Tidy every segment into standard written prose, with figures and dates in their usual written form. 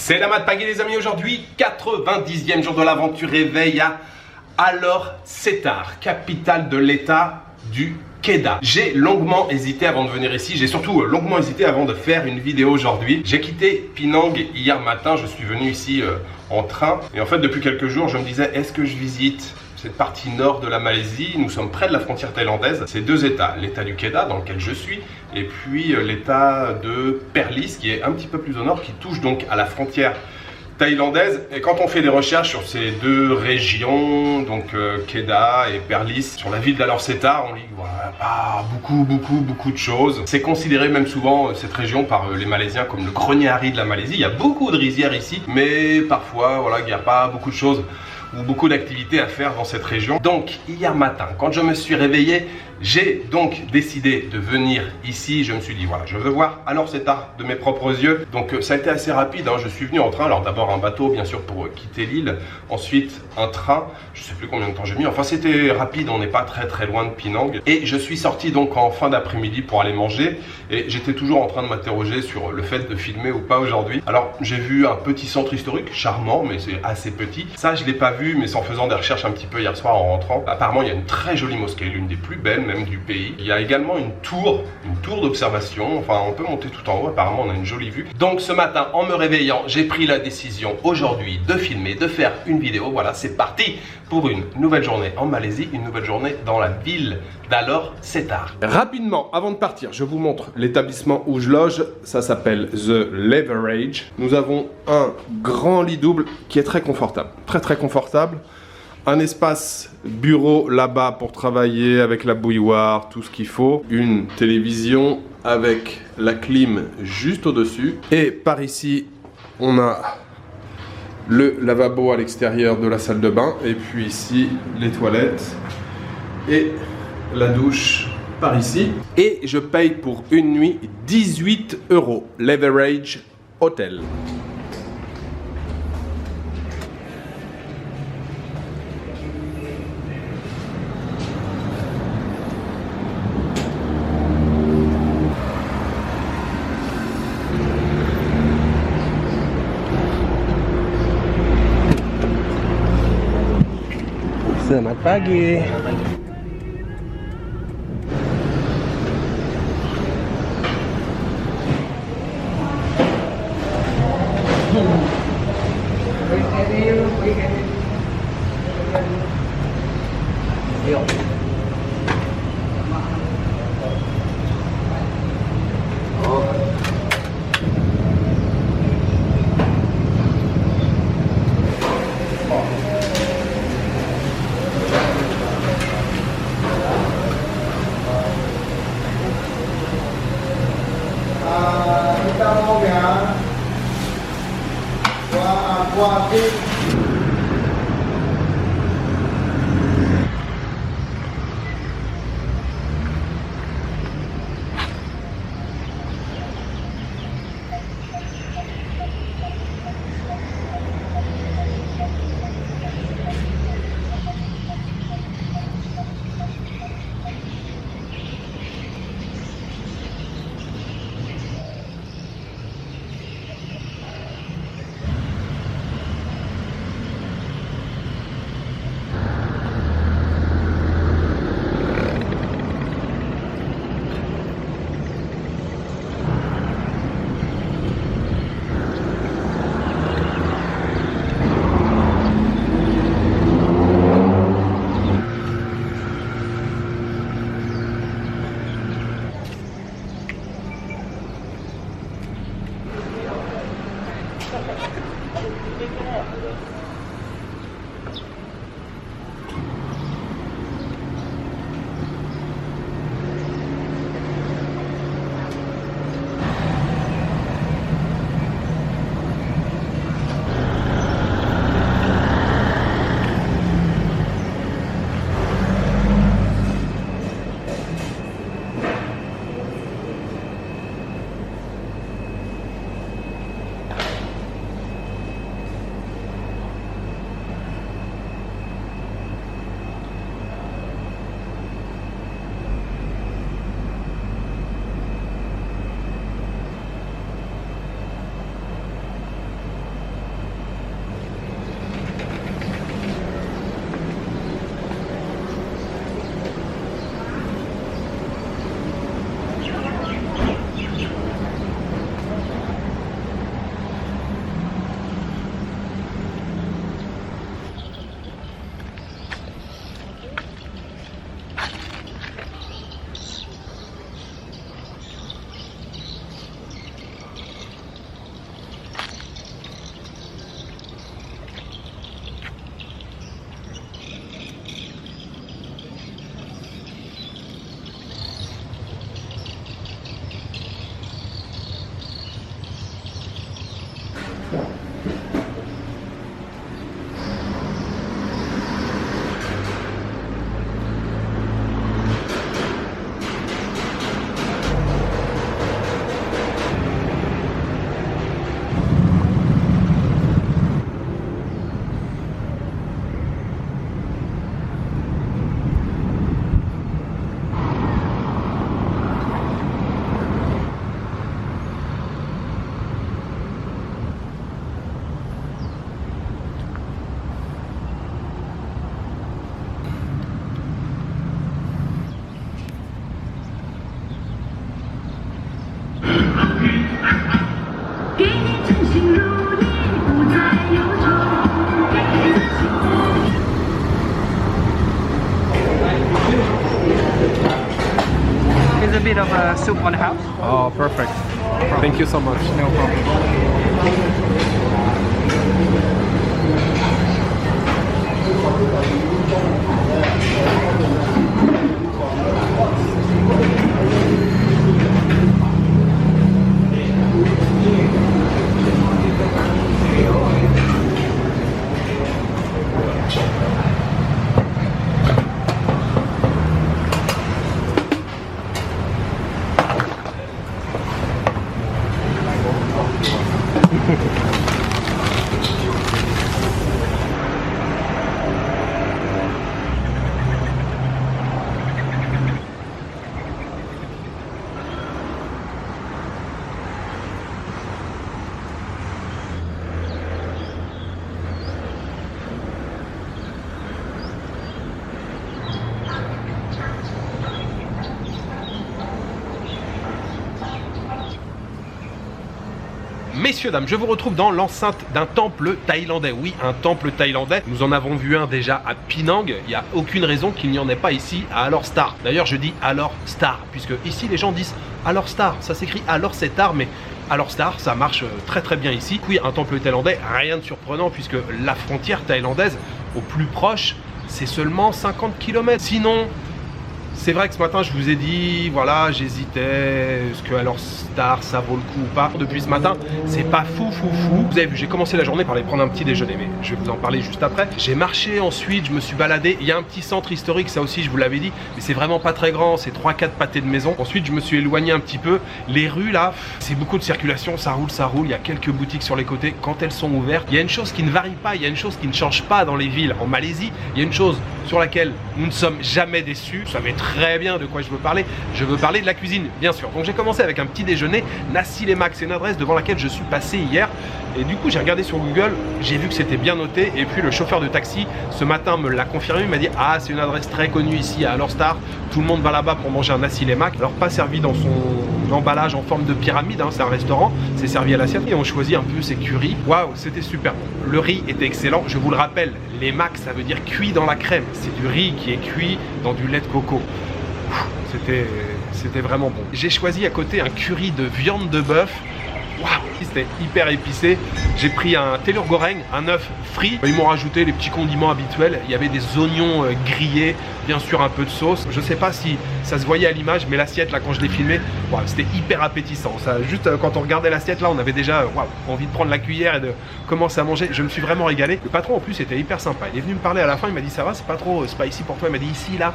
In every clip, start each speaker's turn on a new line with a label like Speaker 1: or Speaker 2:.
Speaker 1: C'est la Mat Pagay les amis, aujourd'hui 90e jour de l'aventure réveil à Alors Setar, capitale de l'état du Kedah. J'ai longuement hésité avant de venir ici, j'ai surtout longuement hésité avant de faire une vidéo aujourd'hui. J'ai quitté Penang hier matin, je suis venu ici en train et en fait depuis quelques jours je me disais est-ce que je visite cette partie nord de la Malaisie. Nous sommes près de la frontière thaïlandaise. C'est deux états, l'état du Kedah dans lequel je suis et puis l'état de Perlis qui est un petit peu plus au nord, qui touche donc à la frontière thaïlandaise. Et quand on fait des recherches sur ces deux régions, donc Kedah et Perlis, sur la ville d'Alor Setar, on lit voilà, pas beaucoup de choses. C'est considéré même souvent cette région par les Malaisiens comme le grenier à riz de la Malaisie. Il y a beaucoup de rizières ici, mais parfois voilà, il n'y a pas beaucoup de choses ou beaucoup d'activités à faire dans cette région. Donc hier matin, quand je me suis réveillé, j'ai donc décidé de venir ici. Je me suis dit voilà, je veux voir Alors Setar de mes propres yeux. Donc ça a été assez rapide, hein. Je suis venu en train. Alors d'abord un bateau bien sûr pour quitter l'île, ensuite un train, je sais plus combien de temps j'ai mis, enfin c'était rapide, on n'est pas très loin de Penang. Et je suis sorti donc en fin d'après-midi pour aller manger et j'étais toujours en train de m'interroger sur le fait de filmer ou pas aujourd'hui. Alors j'ai vu un petit centre historique, charmant mais c'est assez petit. Ça je l'ai pas vu, mais c'est en faisant des recherches un petit peu hier soir en rentrant. Apparemment il y a une très jolie mosquée, l'une des plus belles même du pays. Il y a également une tour d'observation, enfin on peut monter tout en haut, apparemment on a une jolie vue. Donc ce matin en me réveillant, j'ai pris la décision aujourd'hui de filmer, de faire une vidéo. Voilà, c'est parti pour une nouvelle journée en Malaisie, une nouvelle journée dans la ville d'Alor Setar. Rapidement, avant de partir, je vous montre l'établissement où je loge. Ça s'appelle The Leverage. Nous avons un grand lit double qui est très confortable, très confortable. Un espace bureau là-bas pour travailler avec la bouilloire, tout ce qu'il faut. Une télévision avec la clim juste au-dessus. Et par ici, on a le lavabo à l'extérieur de la salle de bain. Et puis ici, les toilettes et la douche par ici. Et je paye pour une nuit 18 €. Leverage Hotel. Selamat pagi.
Speaker 2: bit of soup on the house.
Speaker 1: Oh, perfect. Thank you so much.
Speaker 2: No problem.
Speaker 1: Messieurs, dames, je vous retrouve dans l'enceinte d'un temple thaïlandais. Oui, un temple thaïlandais. Nous en avons vu un déjà à Penang. Il n'y a aucune raison qu'il n'y en ait pas ici à Alor Setar. D'ailleurs, je dis Alor Setar, puisque ici les gens disent Alor Setar. Ça s'écrit Alor Setar, mais Alor Setar, ça marche très très bien ici. Oui, un temple thaïlandais, rien de surprenant, puisque la frontière thaïlandaise, au plus proche, c'est seulement 50 km. Sinon, c'est vrai que ce matin, je vous ai dit, voilà, j'hésitais, est-ce que Alor Setar, ça vaut le coup ou pas. Depuis ce matin, c'est pas fou. Vous avez vu, j'ai commencé la journée par aller prendre un petit déjeuner, mais je vais vous en parler juste après. J'ai marché ensuite, je me suis baladé. Il y a un petit centre historique, ça aussi, je vous l'avais dit, mais c'est vraiment pas très grand, c'est 3-4 pâtés de maison. Ensuite, je me suis éloigné un petit peu. Les rues, là, c'est beaucoup de circulation, ça roule. Il y a quelques boutiques sur les côtés quand elles sont ouvertes. Il y a une chose qui ne varie pas, il y a une chose qui ne change pas dans les villes. En Malaisie, il y a une chose sur laquelle nous ne sommes jamais déçus. Vous savez très bien de quoi je veux parler. Je veux parler de la cuisine, bien sûr. Donc j'ai commencé avec un petit déjeuner, Nasi Lemak. C'est une adresse devant laquelle je suis passé hier. Et du coup, j'ai regardé sur Google, j'ai vu que c'était bien noté. Et puis le chauffeur de taxi, ce matin, me l'a confirmé. Il m'a dit, ah, c'est une adresse très connue ici à Alor Setar. Tout le monde va là-bas pour manger un Nasi Lemak. Alors pas servi dans son emballage en forme de pyramide, hein, c'est un restaurant. C'est servi à l'assiette et on choisit un peu ses currys. Waouh, c'était super bon. Le riz était excellent. Je vous le rappelle, lemak, ça veut dire cuit dans la crème. C'est du riz qui est cuit dans du lait de coco. C'était vraiment bon. J'ai choisi à côté un curry de viande de bœuf. Waouh, c'était hyper épicé. J'ai pris un telur goreng, un œuf frit. Ils m'ont rajouté les petits condiments habituels. Il y avait des oignons grillés, bien sûr un peu de sauce. Je sais pas si ça se voyait à l'image, mais l'assiette là quand je l'ai filmé, wow, c'était hyper appétissant. Ça, juste quand on regardait l'assiette là, on avait déjà envie de prendre la cuillère et de commencer à manger. Je me suis vraiment régalé. Le patron en plus était hyper sympa. Il est venu me parler à la fin, il m'a dit ça va, c'est pas trop spicy pour toi. Il m'a dit ici là,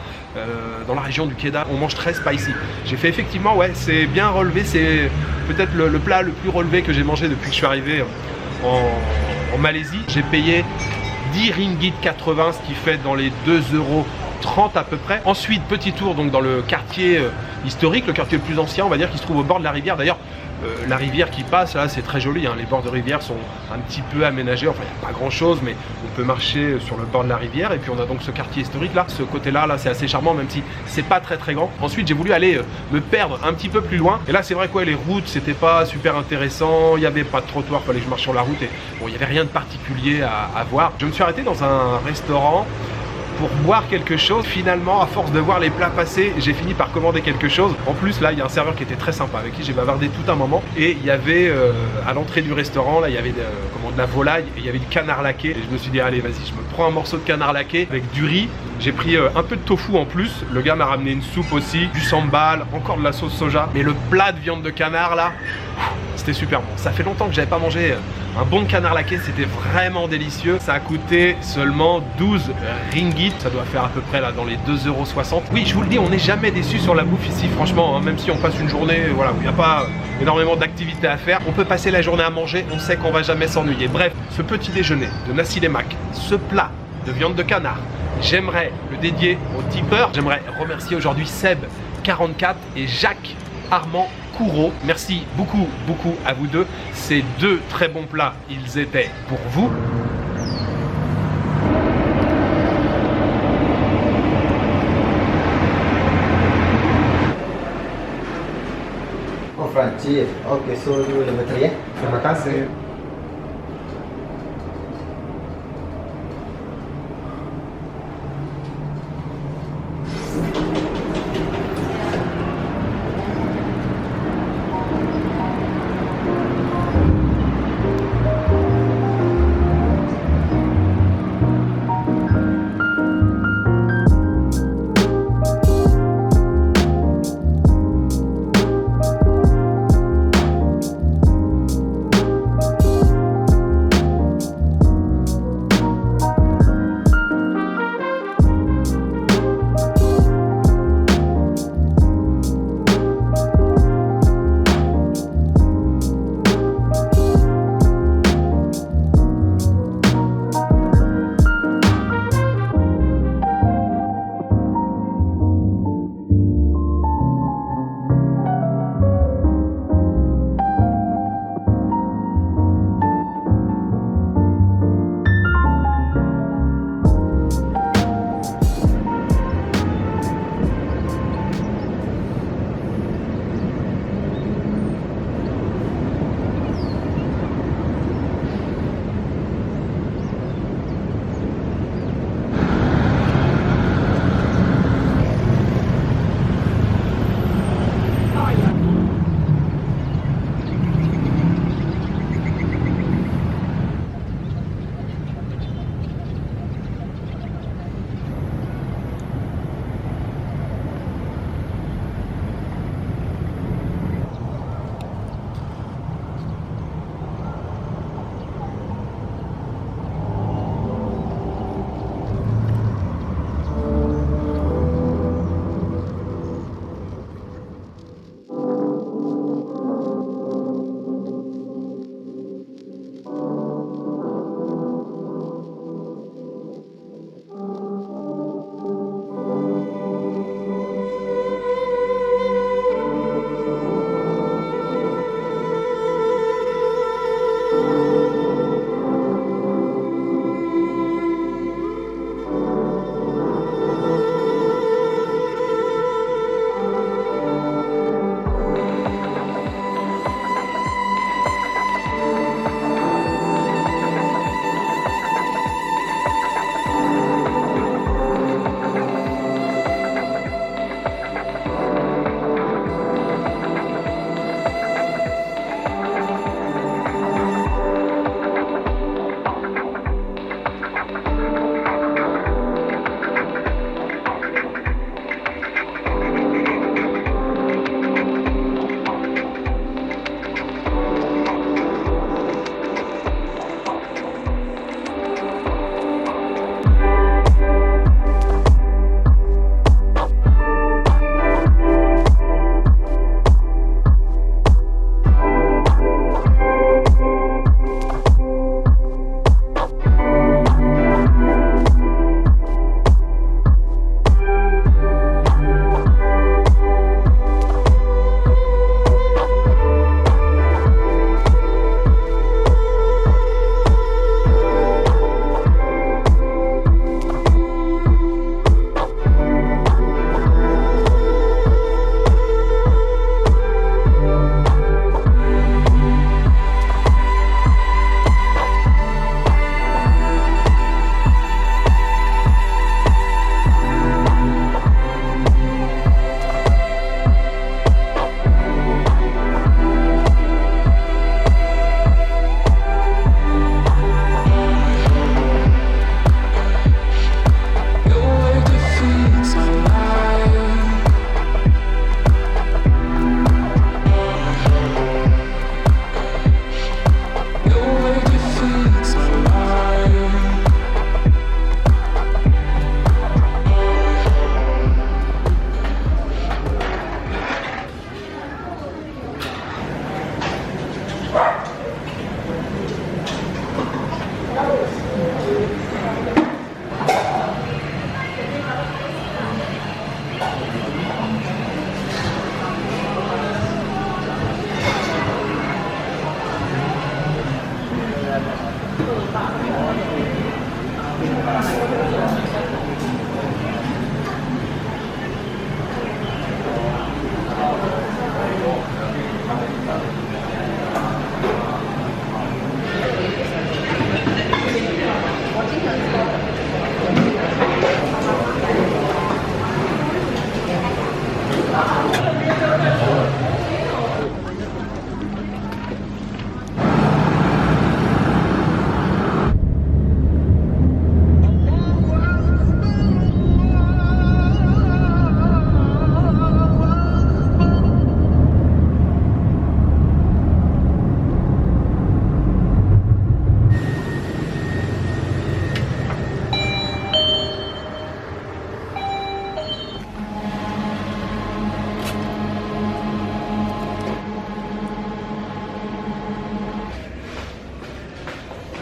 Speaker 1: dans la région du Kedah, on mange très spicy. J'ai fait effectivement, ouais, c'est bien relevé. C'est peut-être le plat le plus relevé que j'ai mangé depuis que je suis arrivé en Malaisie. J'ai payé 10 ringgit 80, ce qui fait dans les 2,30 € à peu près. Ensuite, petit tour donc dans le quartier historique, le quartier le plus ancien, on va dire, qui se trouve au bord de la rivière. D'ailleurs, la rivière qui passe là, c'est très joli, hein. Les bords de rivière sont un petit peu aménagés, enfin il n'y a pas grand chose, mais on peut marcher sur le bord de la rivière. Et puis on a donc ce quartier historique là, ce côté là, c'est assez charmant, même si c'est pas très grand. Ensuite j'ai voulu aller me perdre un petit peu plus loin, et là c'est vrai quoi, les routes c'était pas super intéressant, il n'y avait pas de trottoir, fallait que je marche sur la route, et bon, il n'y avait rien de particulier à voir. Je me suis arrêté dans un restaurant pour boire quelque chose. Finalement, à force de voir les plats passer, j'ai fini par commander quelque chose. En plus, là, il y a un serveur qui était très sympa, avec qui j'ai bavardé tout un moment. Et il y avait, à l'entrée du restaurant, là, il y avait de la volaille et il y avait du canard laqué. Et je me suis dit, allez, vas-y, je me prends un morceau de canard laqué avec du riz. J'ai pris un peu de tofu en plus. Le gars m'a ramené une soupe aussi, du sambal, encore de la sauce soja. Mais le plat de viande de canard, là, c'était super bon. Ça fait longtemps que j'avais pas mangé un bon canard laqué, c'était vraiment délicieux. Ça a coûté seulement 12 ringgit, ça doit faire à peu près là dans les 2,60 €. Oui, je vous le dis, on n'est jamais déçu sur la bouffe ici, franchement, hein, même si on passe une journée voilà, où il n'y a pas énormément d'activités à faire, on peut passer la journée à manger, on sait qu'on va jamais s'ennuyer. Bref, ce petit déjeuner de Nasi Lemak, ce plat de viande de canard, j'aimerais le dédier aux tipeurs. J'aimerais remercier aujourd'hui Seb44 et Jacques Armand Courreau. Merci beaucoup à vous deux. Ces deux très bons plats, ils étaient pour vous.
Speaker 3: Oh, Francis. Ok, so dulu le metri ya.
Speaker 1: Terima kasih.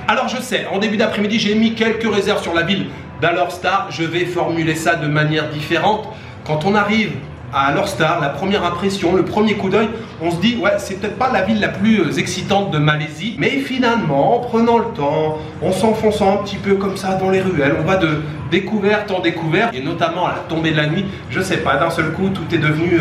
Speaker 1: Alors je sais, en début d'après-midi, j'ai mis quelques réserves sur la ville d'Alor-Star. Je vais formuler ça de manière différente. Quand on arrive à Alor-Star, la première impression, le premier coup d'œil, on se dit ouais, c'est peut-être pas la ville la plus excitante de Malaisie, mais finalement, en prenant le temps, en s'enfonçant un petit peu comme ça dans les ruelles, on va de découverte en découverte, et notamment à la tombée de la nuit, je sais pas, d'un seul coup, tout est devenu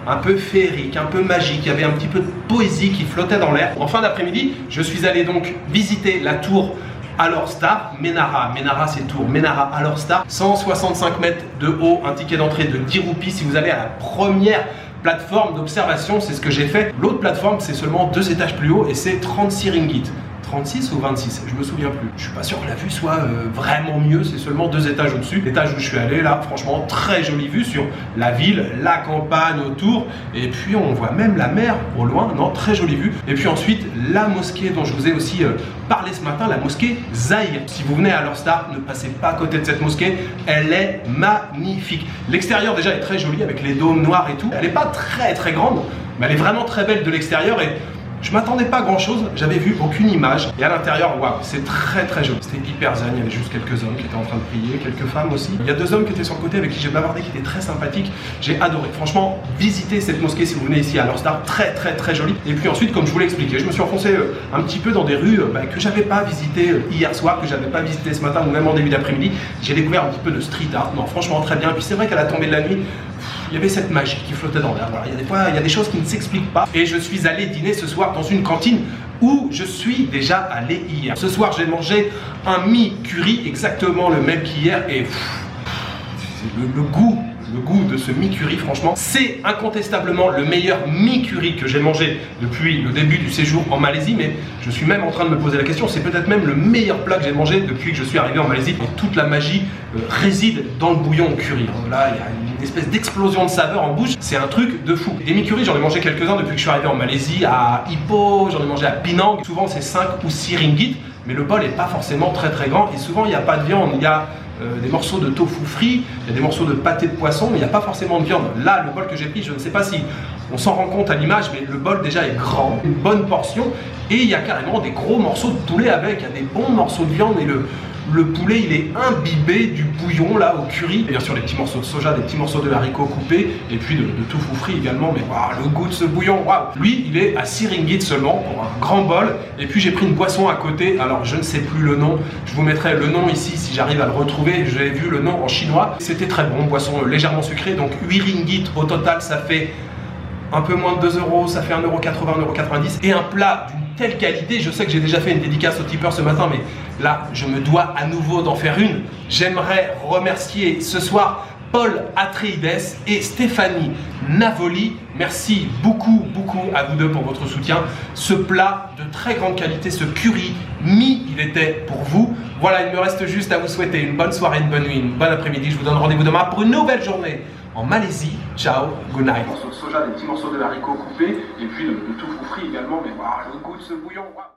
Speaker 1: un peu féerique, un peu magique, il y avait un petit peu de poésie qui flottait dans l'air. En fin d'après-midi, je suis allé donc visiter la tour Alor-Star, Menara c'est tour, Menara Alor-Star, 165 mètres de haut, un ticket d'entrée de 10 roupies si vous allez à la première plateforme d'observation, c'est ce que j'ai fait. L'autre plateforme, c'est seulement 2 étages plus haut et c'est 36 ringgit. 36 ou 26, je me souviens plus. Je suis pas sûr que la vue soit vraiment mieux, c'est seulement 2 étages au-dessus. L'étage où je suis allé, là, franchement, très jolie vue sur la ville, la campagne autour, et puis on voit même la mer au loin, non, très jolie vue. Et puis ensuite, la mosquée dont je vous ai aussi parlé ce matin, la mosquée Zahir. Si vous venez à Alor-Star, ne passez pas à côté de cette mosquée, elle est magnifique. L'extérieur déjà est très joli avec les dômes noirs et tout. Elle n'est pas très grande, mais elle est vraiment très belle de l'extérieur et je m'attendais pas à grand chose, j'avais vu aucune image et à l'intérieur, waouh, c'est très joli. C'était hyper zen, il y avait juste quelques hommes qui étaient en train de prier, quelques femmes aussi. Il y a 2 hommes qui étaient sur le côté avec qui j'ai bavardé, qui étaient très sympathiques. J'ai adoré. Franchement, visitez cette mosquée si vous venez ici à Alor-Star, très jolie. Et puis ensuite, comme je vous l'ai expliqué, je me suis enfoncé un petit peu dans des rues que j'avais pas visitées hier soir, que j'avais pas visité ce matin ou même en début d'après-midi. J'ai découvert un petit peu de street art. Non, franchement, très bien. Puis c'est vrai qu'à la tombée de la nuit, il y avait cette magie qui flottait dans l'air. Voilà, il y a des choses qui ne s'expliquent pas. Et je suis allé dîner ce soir dans une cantine où je suis déjà allé hier. Ce soir, j'ai mangé un mi-curry, exactement le même qu'hier. Et le goût de ce mi-curry, franchement, c'est incontestablement le meilleur mi-curry que j'ai mangé depuis le début du séjour en Malaisie. Mais je suis même en train de me poser la question, c'est peut-être même le meilleur plat que j'ai mangé depuis que je suis arrivé en Malaisie. Et toute la magie réside dans le bouillon au curry. Là, il y a une espèce d'explosion de saveur en bouche, c'est un truc de fou. Des mi-curry, j'en ai mangé quelques-uns depuis que je suis arrivé en Malaisie, à Ipoh, j'en ai mangé à Penang. Souvent, c'est 5 ou 6 ringgit, mais le bol n'est pas forcément très grand. Et souvent, il n'y a pas de viande, il y a des morceaux de tofu frit, il y a des morceaux de pâté de poisson, mais il n'y a pas forcément de viande. Là, le bol que j'ai pris, je ne sais pas si on s'en rend compte à l'image, mais le bol déjà est grand, une bonne portion, et il y a carrément des gros morceaux de poulet avec, il y a des bons morceaux de viande, et le poulet, il est imbibé du bouillon là au curry. Et bien sûr, des petits morceaux de soja, des petits morceaux de haricots coupés, et puis de tofu frit également. Mais waouh, le goût de ce bouillon, waouh. Lui, il est à 6 ringgit seulement pour un grand bol. Et puis j'ai pris une boisson à côté. Alors je ne sais plus le nom. Je vous mettrai le nom ici si j'arrive à le retrouver. J'avais vu le nom en chinois. C'était très bon, boisson légèrement sucrée. Donc 8 ringgit au total, ça fait un peu moins de 2 euros, ça fait 1,80 €, 1,90 €. Et un plat d'une telle qualité, je sais que j'ai déjà fait une dédicace au tipeur ce matin, mais là, je me dois à nouveau d'en faire une. J'aimerais remercier ce soir Paul Atreides et Stéphanie Navoli. Merci beaucoup à vous deux pour votre soutien. Ce plat de très grande qualité, ce curry il était pour vous. Voilà, il me reste juste à vous souhaiter une bonne soirée, une bonne nuit, une bonne après-midi. Je vous donne rendez-vous demain pour une nouvelle journée en Malaisie. Ciao, good night. Des morceaux de soja, des petits morceaux de haricots coupés, et puis de tofu frit également, mais voilà, le goût de ce bouillon.